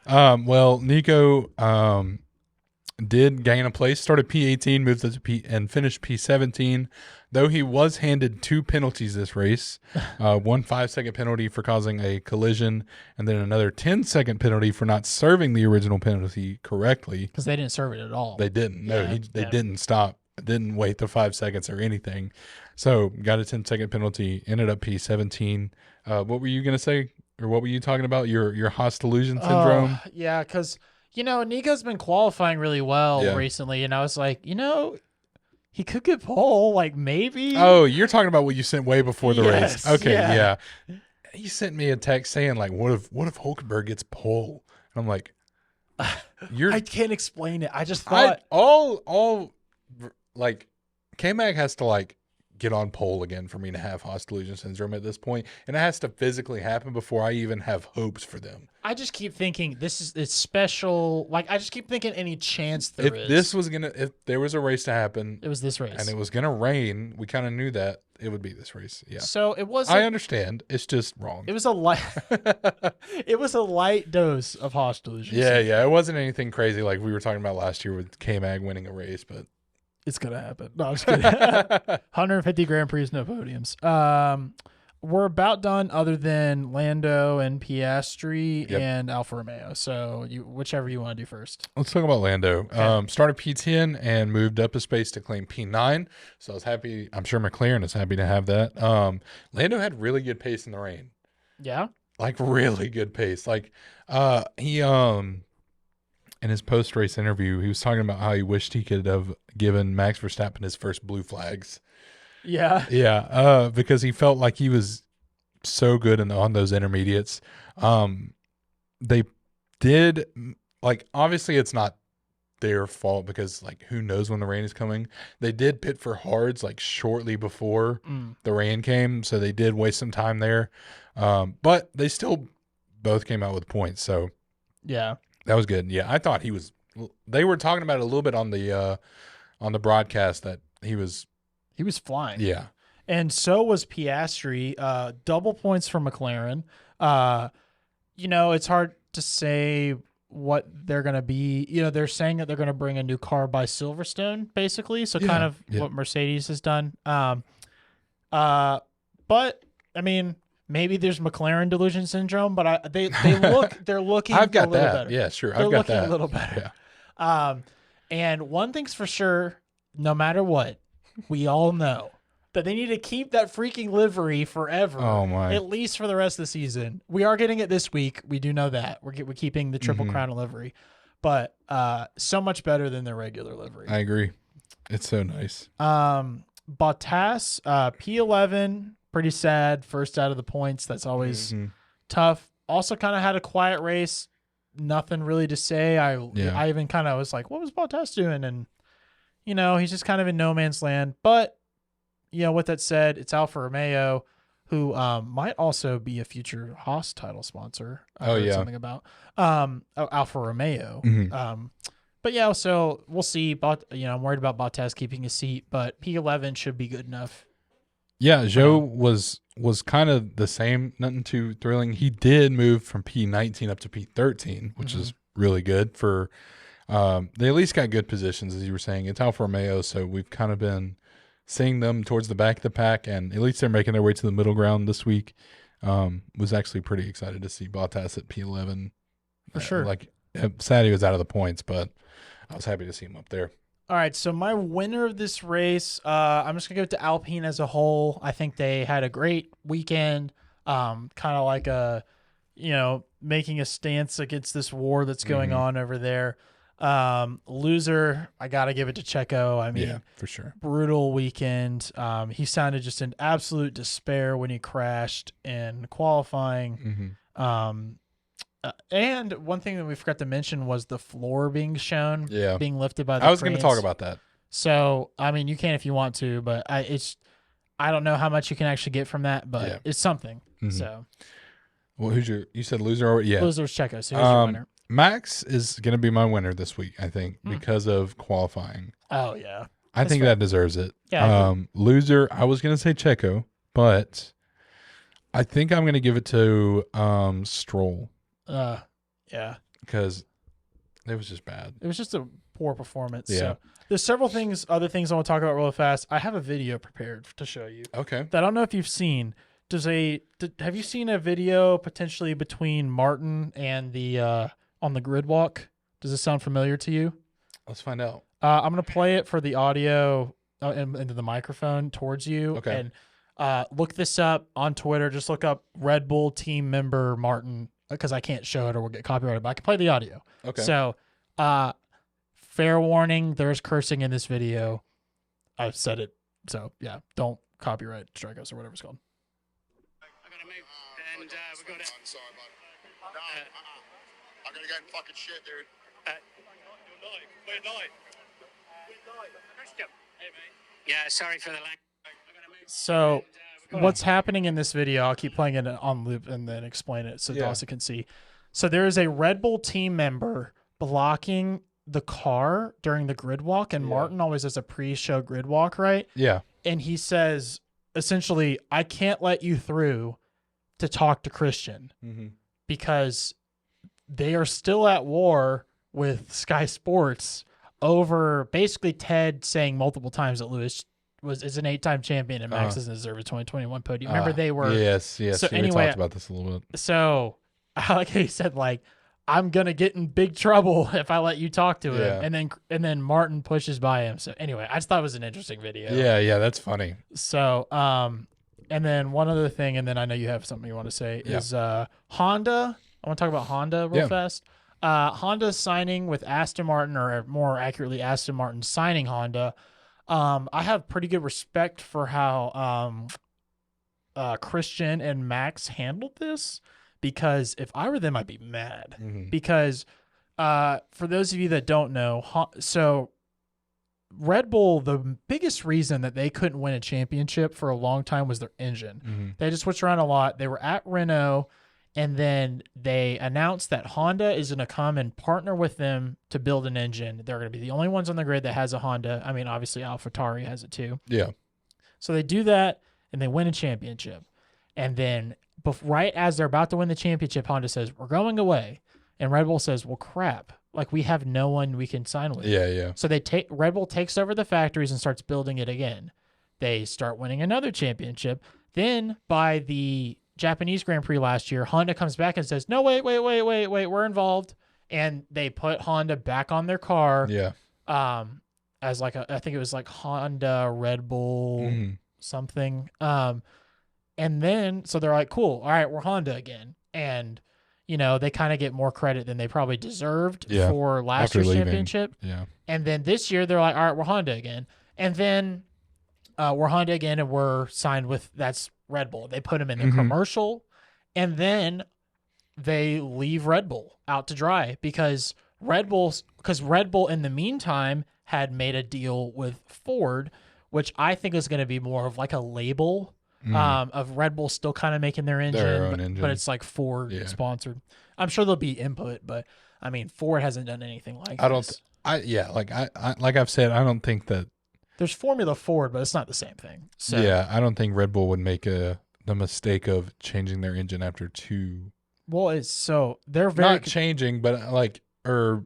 Well, Nico did gain a place, started P18, moved to P, and finished P17, though he was handed 2 penalties this race. 1 5-second penalty for causing a collision, and then another 10-second penalty for not serving the original penalty correctly. Because they didn't serve it at all. They didn't. No, they didn't stop. Didn't wait the 5 seconds or anything. So got a 10-second penalty, ended up P17. What were you going to say? Or what were you talking about? Your Haas delusion syndrome? Yeah, because, Nico's been qualifying really well recently. And I was like, he could get pole, like maybe. Oh, you're talking about what you sent way before the race. Okay, yeah. You sent me a text saying, like, what if Hülkenberg gets pole? And I'm like, I can't explain it. I just thought. Like, K-Mag has to, like, get on pole again for me to have Haas delusion syndrome at this point, and it has to physically happen before I even have hopes for them. I just keep thinking it's special. Like, I just keep thinking any chance there is. If there was a race to happen, it was this race, and it was gonna rain. We kind of knew that it would be this race. Yeah. So it was. I understand. It's just wrong. It was a light. It was a light dose of Haas delusion. Yeah. It wasn't anything crazy like we were talking about last year with K-Mag winning a race, but. It's going to happen. No, I'm just kidding. 150 Grand Prix, no podiums. We're about done other than Lando and Piastri and Alfa Romeo. So whichever you want to do first. Let's talk about Lando. Okay. Started P10 and moved up a space to claim P9. So I was happy. I'm sure McLaren is happy to have that. Lando had really good pace in the rain. Yeah? Like really good pace. Like he in his post-race interview, he was talking about how he wished he could have given Max Verstappen his first blue flags. Yeah. Yeah, because he felt like he was so good on those intermediates. They did, like, obviously it's not their fault because, like, who knows when the rain is coming. They did pit for hards, like, shortly before the rain came, so they did waste some time there. But they still both came out with points, so. Yeah. That was good. Yeah, I thought he was. They were talking about it a little bit on the broadcast that he was flying. Yeah, and so was Piastri. Double points for McLaren. It's hard to say what they're going to be. They're saying that they're going to bring a new car by Silverstone, basically. So kind of what Mercedes has done. But I mean. Maybe there's McLaren delusion syndrome, but they're looking. I've got a little that. Better. Yeah, sure. They're I've got looking that. A little better. Yeah. And one thing's for sure, no matter what, we all know that they need to keep that freaking livery forever. Oh my! At least for the rest of the season. We are getting it this week. We do know that we're keeping the Triple Crown livery, but so much better than their regular livery. I agree. It's so nice. Bottas, P11. Pretty sad. First out of the points. That's always tough. Also kind of had a quiet race. Nothing really to say. I even kind of was like, what was Bottas doing? And, he's just kind of in no man's land. But, with that said, it's Alfa Romeo, who might also be a future Haas title sponsor. I heard something about Alfa Romeo. But yeah, so we'll see. I'm worried about Bottas keeping his seat, but P11 should be good enough. Yeah, Joe was kind of the same, nothing too thrilling. He did move from P19 up to P13, which is really good for they at least got good positions, as you were saying. It's Alfa Romeo, so we've kind of been seeing them towards the back of the pack, and at least they're making their way to the middle ground this week. Was actually pretty excited to see Bottas at P11. For sure. Like, sad he was out of the points, but I was happy to see him up there. All right, so my winner of this race, I'm just going to give it to Alpine as a whole. I think they had a great weekend, kind of like making a stance against this war that's going on over there. Loser, I got to give it to Checo. I mean, yeah, for sure. Brutal weekend. He sounded just in absolute despair when he crashed in qualifying. And one thing that we forgot to mention was the floor being shown, being lifted by the I was going to talk about that. So, I mean, you can if you want to, but I don't know how much you can actually get from that, but it's something. So, well, you said loser? Or, yeah. Loser's Checo. So, who's your winner? Max is going to be my winner this week, I think, because of qualifying. Oh, yeah. I think that deserves it. Yeah. Loser, I was going to say Checo, but I think I'm going to give it to Stroll. Yeah. Because it was just bad. It was just a poor performance. Yeah. So there's several other things I want to talk about really fast. I have a video prepared to show you. Okay. That I don't know if you've seen. Have you seen a video potentially between Martin and the on the grid walk? Does this sound familiar to you? Let's find out. I'm going to play it for the audio into the microphone towards you. Okay. And look this up on Twitter. Just look up Red Bull team member Martin, because I can't show it or we'll get copyrighted, but I can play the audio. Okay. So, fair warning, there's cursing in this video. I've said it. So, yeah, don't copyright strike us or whatever it's called. I gotta move. And we got it. Sorry, bud. No, I'm gonna get in fucking shit, dude. We're live. Christian. Hey, mate. Yeah, sorry for the lag. So, what's happening in this video, I'll keep playing it on loop and then explain it so Dawson can see. So, there is a Red Bull team member blocking the car during the grid walk, and Martin always does a pre-show grid walk, right? Yeah. And he says, essentially, I can't let you through to talk to Christian because they are still at war with Sky Sports over basically Ted saying multiple times that Lewis is an 8-time champion and Max doesn't deserve a 2021 podium. Remember they were yes. So we anyway, talked about this a little bit. So I like how he said, like, I'm gonna get in big trouble if I let you talk to him. And then Martin pushes by him. So anyway, I just thought it was an interesting video. Yeah, that's funny. So and then one other thing, and then I know you have something you want to say is Honda. I want to talk about Honda real fast. Honda signing with Aston Martin, or more accurately, Aston Martin signing Honda. I have pretty good respect for how Christian and Max handled this, because if I were them, I'd be mad. Because for those of you that don't know, so Red Bull, the biggest reason that they couldn't win a championship for a long time was their engine. They just switched around a lot. They were at Renault, and then they announced that Honda is going to come and partner with them to build an engine. They're going to be the only ones on the grid that has a Honda. I mean, obviously AlphaTauri has it too. Yeah. So they do that, and they win a championship. And then right as they're about to win the championship, Honda says, we're going away. And Red Bull says, well, crap. Like, we have no one we can sign with. Yeah. So Red Bull takes over the factories and starts building it again. They start winning another championship. Then by the Japanese Grand Prix last year, Honda comes back and says, no, wait, we're involved. And they put Honda back on their car. Yeah. As like I think it was like Honda, Red Bull, something. And then, so they're like, cool. All right, we're Honda again. And, they kind of get more credit than they probably deserved for last year's championship. Yeah. And then this year, they're like, all right, we're Honda again. And then we're Honda again, and we're signed with, that's Red Bull. They put them in the commercial, and then they leave Red Bull out to dry because Red Bull in the meantime had made a deal with Ford, which I think is going to be more of like a label of Red Bull still kind of making their engine, but it's like Ford sponsored. I'm sure there'll be input, but I mean, Ford hasn't done anything like this. Like I've said, I don't think that there's Formula Ford, but it's not the same thing. So yeah, I don't think Red Bull would make the mistake of changing their engine after two. Well, they're very not changing, but like or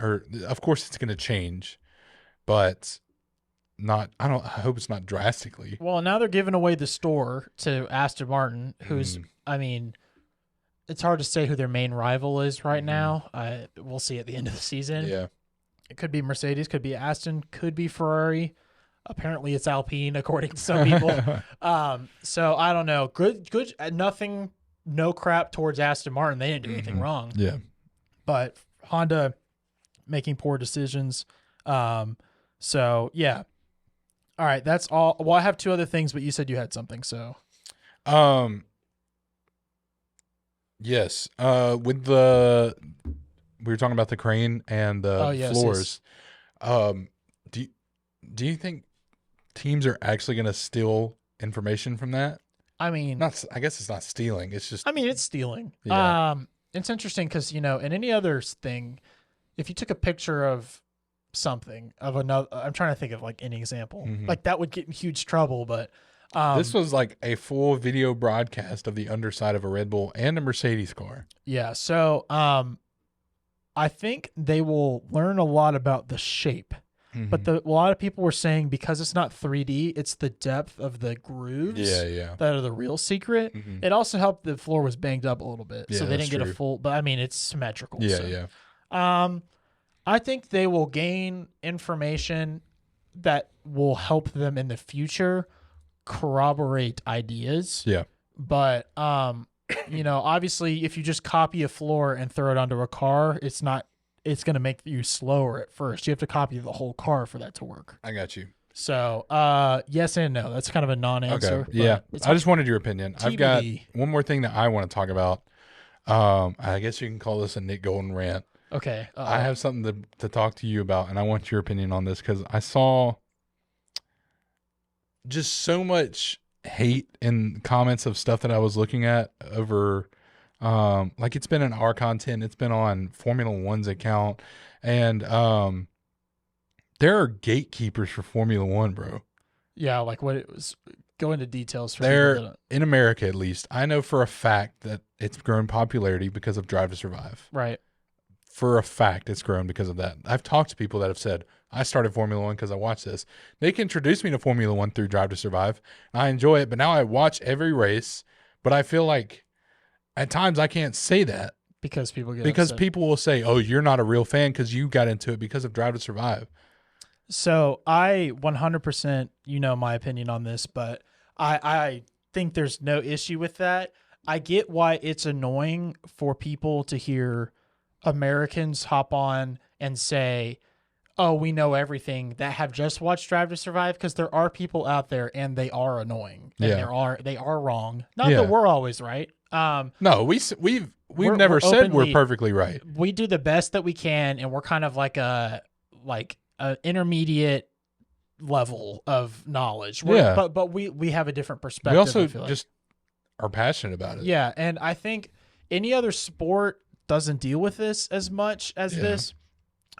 of course it's going to change, but not. I hope it's not drastically. Well, now they're giving away the store to Aston Martin, who's I mean, it's hard to say who their main rival is right now. We'll see at the end of the season. Yeah. It could be Mercedes, could be Aston, could be Ferrari. Apparently it's Alpine, according to some people. So I don't know. Good. Nothing, no crap towards Aston Martin. They didn't do anything wrong. Yeah. But Honda making poor decisions. So yeah. All right, that's all. Well, I have two other things, but you said you had something, so. Yes. With we were talking about the crane and the floors. Yes. Do you think teams are actually going to steal information from that? I mean, I guess it's not stealing. It's just. I mean, it's stealing. Yeah. It's interesting because in any other thing, if you took a picture of something of another, I'm trying to think of like any example, like that would get in huge trouble. But this was like a full video broadcast of the underside of a Red Bull and a Mercedes car. Yeah. So I think they will learn a lot about the shape. But a lot of people were saying because it's not 3D, it's the depth of the grooves that are the real secret. It also helped the floor was banged up a little bit, so they didn't get a full. But I mean, it's symmetrical. Yeah, yeah. I think they will gain information that will help them in the future corroborate ideas. Yeah. But obviously, if you just copy a floor and throw it onto a car, it's going to make you slower at first. You have to copy the whole car for that to work. I got you. So, yes and no. That's kind of a non-answer. Okay. Yeah. I just wanted your opinion. TBD. I've got one more thing that I want to talk about. I guess you can call this a Nick Golden rant. Okay. I have something to talk to you about, and I want your opinion on this because I saw just so much hate in comments of stuff that I was looking at over like it's been in our content, it's been on Formula One's account, and there are gatekeepers for Formula One, bro. Yeah, like what it was. Go into details for there in America, at least. I know for a fact that it's grown popularity because of Drive to Survive. Right. For a fact, it's grown because of that. I've talked to people that have said, I started Formula One because I watched this. They introduced me to Formula One through Drive to Survive. I enjoy it, but now I watch every race, but I feel like at times I can't say that. Because people people will say, oh, you're not a real fan because you got into it because of Drive to Survive. So I 100%, my opinion on this, but I think there's no issue with that. I get why it's annoying for people to hear Americans hop on and say, oh, we know everything, that have just watched Drive to Survive, because there are people out there and they are annoying and they are wrong. Not that we're always right. No, we've never said we're perfectly right. We do the best that we can, and we're kind of like an intermediate level of knowledge. But we have a different perspective. We also just are passionate about it. Yeah, and I think any other sport doesn't deal with this as much as this.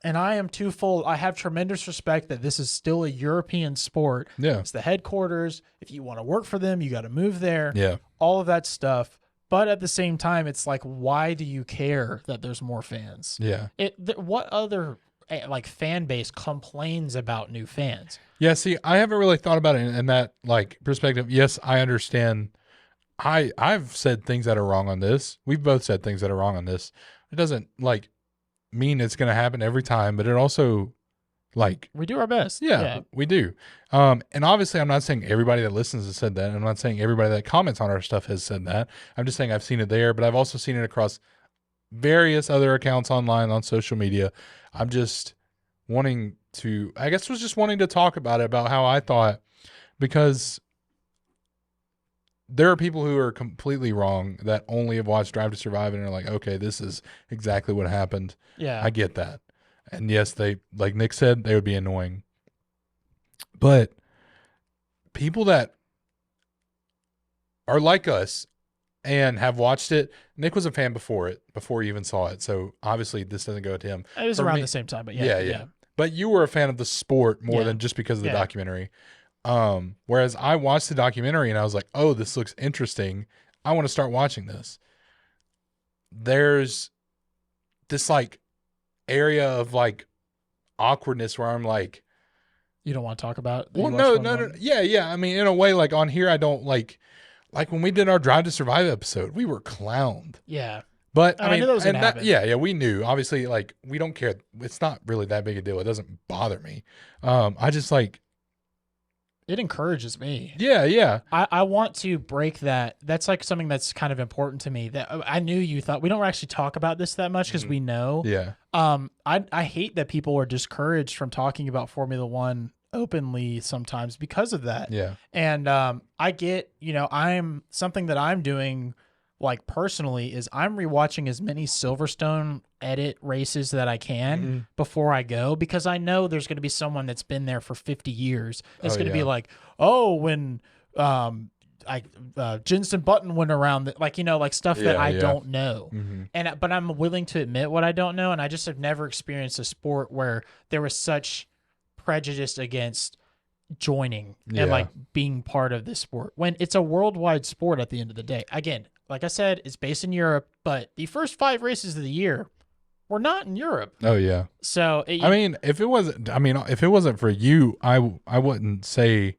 And I am twofold. I have tremendous respect that this is still a European sport. Yeah. It's the headquarters. If you want to work for them, you got to move there. Yeah. All of that stuff. But at the same time, it's like, why do you care that there's more fans? Yeah. What other fan base complains about new fans? Yeah. See, I haven't really thought about it in that perspective. Yes, I understand. I've said things that are wrong on this. We've both said things that are wrong on this. It doesn't mean it's going to happen every time, but it also we do our best. Yeah, we do. And obviously I'm not saying everybody that listens has said that. I'm not saying everybody that comments on our stuff has said that. I'm just saying I've seen it there, but I've also seen it across various other accounts online on social media. I'm just wanting to talk about it, about how I thought, because there are people who are completely wrong that only have watched Drive to Survive and are like, okay, this is exactly what happened. Yeah. I get that. And yes, they, like Nick said, they would be annoying. But people that are like us and have watched it, Nick was a fan before he even saw it. So obviously this doesn't go to him. It was around the same time, but yeah. But you were a fan of the sport more than just because of the documentary. Whereas I watched the documentary and I was like, oh, this looks interesting. I want to start watching this. There's this area of awkwardness where I'm like, you don't want to talk about it? Well, no. Yeah. I mean, in a way, on here, I don't like when we did our Drive to Survive episode, we were clowned. Yeah. But I knew that was gonna happen. Yeah, we knew. Obviously, we don't care. It's not really that big a deal. It doesn't bother me. I just It encourages me. Yeah. I want to break that. That's like something that's kind of important to me. That I knew you thought we don't actually talk about this that much because we know. Yeah. I hate that people are discouraged from talking about Formula One openly sometimes because of that. Yeah. And I get, I'm something that I'm doing like personally is I'm rewatching as many Silverstone edit races that I can before I go, because I know there's going to be someone that's been there for 50 years. It's going to be like, oh, when Jensen Button went around, like stuff that I don't know. But I'm willing to admit what I don't know, and I just have never experienced a sport where there was such prejudice against joining and like being part of this sport when it's a worldwide sport at the end of the day. Again, like I said, it's based in Europe, but the first 5 races of the year were not in Europe. Oh yeah. So if it wasn't for you, I wouldn't say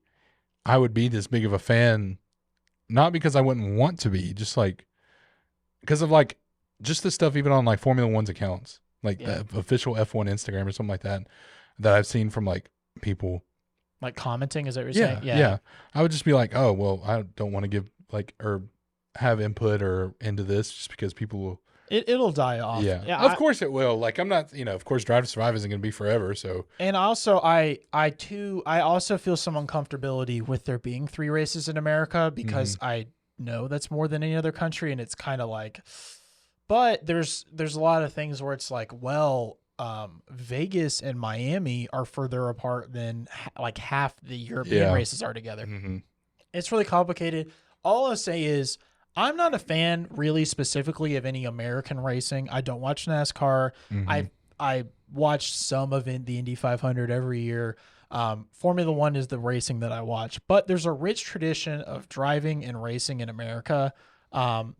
I would be this big of a fan. Not because I wouldn't want to be, just like because of like just the stuff even on like Formula One's accounts, like the official F1 Instagram or something like that I've seen from like people like commenting. Is that what you're saying? Yeah. I would just be like, oh well, I don't want to give like or have input or into this just because people will. It'll die off. Yeah, of course it will. Like I'm not, of course, Drive to Survive isn't going to be forever. So, and also I also feel some uncomfortability with there being 3 races in America because I know that's more than any other country, and it's kind of like, but there's a lot of things where it's like, well, Vegas and Miami are further apart than like half the European races are together. It's really complicated. All I'll say is, I'm not a fan really specifically of any American racing. I don't watch NASCAR. I watch some of the Indy 500 every year. Formula One is the racing that I watch, but there's a rich tradition of driving and racing in America.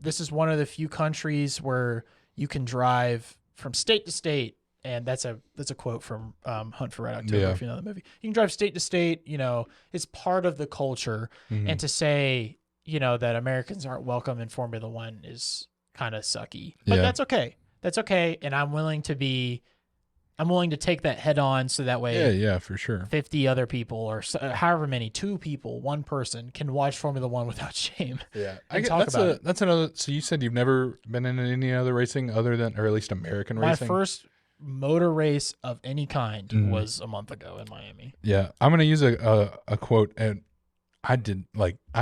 This is one of the few countries where you can drive from state to state. And that's a quote from Hunt for Red October, if you know the movie. You can drive state to state, it's part of the culture. And to say, that Americans aren't welcome in Formula One is kind of sucky. But that's okay. That's okay. And I'm willing to take that head on so that way yeah, for sure. 50 other people or however many, 2 people, 1 person can watch Formula One without shame. Yeah. That's another. So you said you've never been in any other racing other than, or at least American racing? My first motor race of any kind was a month ago in Miami. Yeah. I'm going to use a quote, and I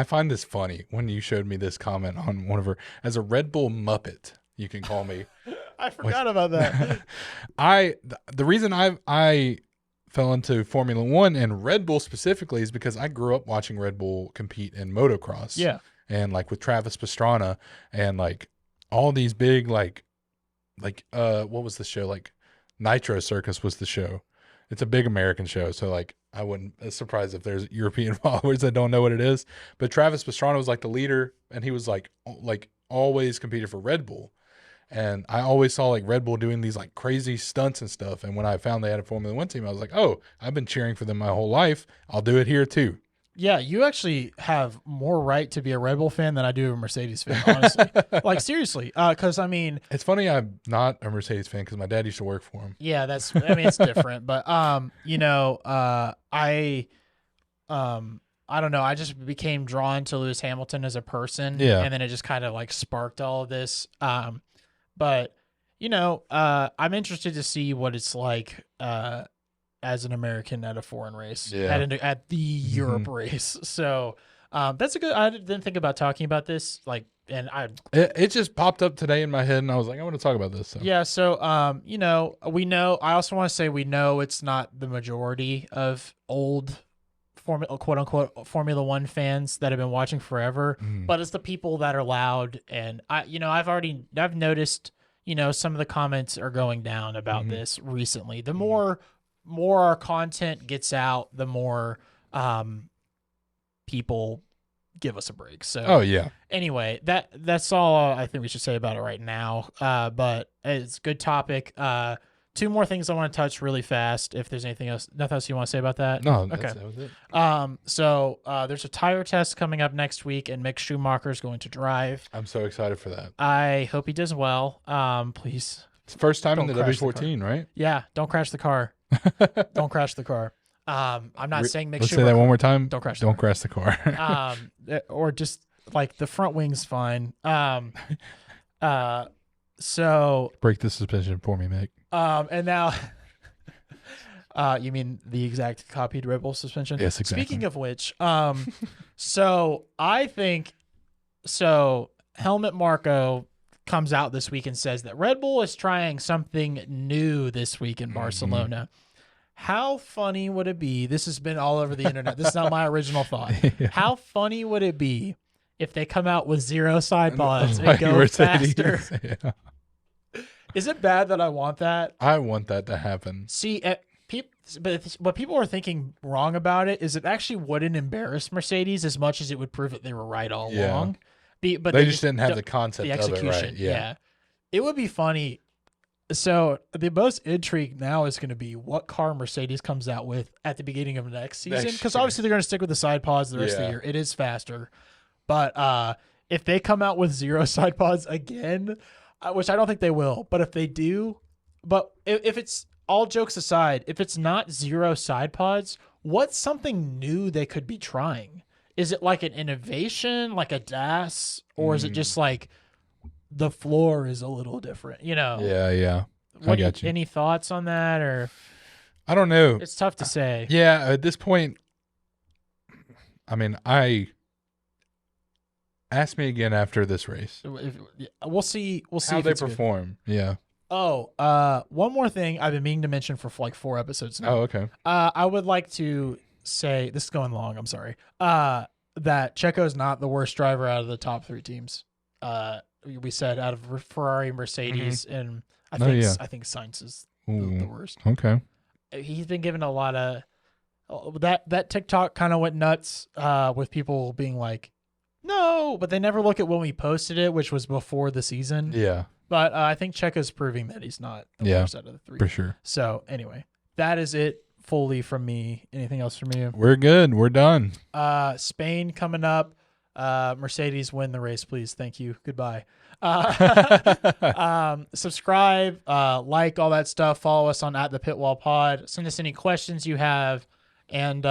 find this funny when you showed me this comment on one of her, as a Red Bull Muppet, you can call me. I forgot about that. The reason I fell into Formula One and Red Bull specifically is because I grew up watching Red Bull compete in motocross. Yeah. And like with Travis Pastrana and like all these big, like what was the show? Like Nitro Circus was the show. It's a big American show. So like, I wouldn't be surprised if there's European followers that don't know what it is. But Travis Pastrana was like the leader, and he was like always competed for Red Bull. And I always saw like Red Bull doing these like crazy stunts and stuff. And when I found they had a Formula One team, I was like, oh, I've been cheering for them my whole life. I'll do it here too. Yeah, you actually have more right to be a Red Bull fan than I do a Mercedes fan, honestly. Like, seriously. Because, I mean... It's funny I'm not a Mercedes fan because my dad used to work for him. Yeah, it's different. But, I don't know. I just became drawn to Lewis Hamilton as a person. Yeah. And then it just kind of, like, sparked all of this. But, I'm interested to see what it's like... as an American at a foreign race, at the Europe race. So that's a good. I didn't think about talking about this, it just popped up today in my head, and I was like, I want to talk about this. So. Yeah. So we know. I also want to say we know it's not the majority of old quote unquote Formula One fans that have been watching forever, but it's the people that are loud. And I've noticed some of the comments are going down about this recently. The more our content gets out, the more people give us a break. So anyway, that's all I think we should say about it right now. But it's a good topic. 2 more things I want to touch really fast. If there's nothing else you want to say about that? No. Okay. That was it. So there's a tire test coming up next week, and Mick Schumacher is going to drive. I'm so excited for that. I hope he does well. Please. It's the first time in the W14, right? Yeah. Don't crash the car. Don't crash the car. I'm not saying make Let's sure. say that one more time. Don't crash. Don't crash the car. Or just like the front wing's fine. So break the suspension for me, Mick. And now, you mean the exact copied Red Bull suspension? Yes, exactly. Speaking of which, so I think Helmut Marko comes out this week and says that Red Bull is trying something new this week in Barcelona. How funny would it be? This has been all over the internet. This is not my original thought. Yeah. How funny would it be if they come out with 0 side pods and go faster? Yeah. Is it bad that I want that? I want that to happen. See, but what people are thinking wrong about it is it actually wouldn't embarrass Mercedes as much as it would prove that they were right all along. But they just didn't have the concept, the execution. Of it, right? Yeah. It would be funny. So the most intrigue now is going to be what car Mercedes comes out with at the beginning of next season, because obviously they're going to stick with the side pods the rest of the year. It is faster, but if they come out with 0 side pods again, which I don't think they will, but if they do, if it's all jokes aside, if it's not 0 side pods, what's something new they could be trying? Is it like an innovation, like a DAS, or is it just like the floor is a little different, Yeah. I got you. Any thoughts on that, or? I don't know. It's tough to say. Yeah, at this point, I mean, ask me again after this race. We'll see. How if they perform. Good. Yeah. Oh, one more thing I've been meaning to mention for like 4 episodes now. Oh, okay. I would like to say, this is going long, I'm sorry, that Checo's not the worst driver out of the top 3 teams. We said out of Ferrari, Mercedes, and I think Sainz is the worst. Okay. He's been given a lot of that TikTok kind of went nuts with people being like, no, but they never look at when we posted it, which was before the season. Yeah. But I think Checo's proving that he's not the worst out of the 3. For sure. So anyway, that is it fully from me. Anything else from you? We're good. We're done. Spain coming up. Mercedes win the race, please. Thank you. Goodbye. Subscribe, like, all that stuff. Follow us on @thepitwallpod. Send us any questions you have, and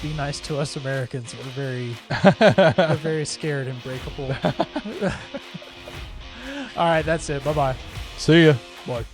be nice to us Americans. We're very scared and breakable. All right, that's it. Bye-bye. See ya. Bye.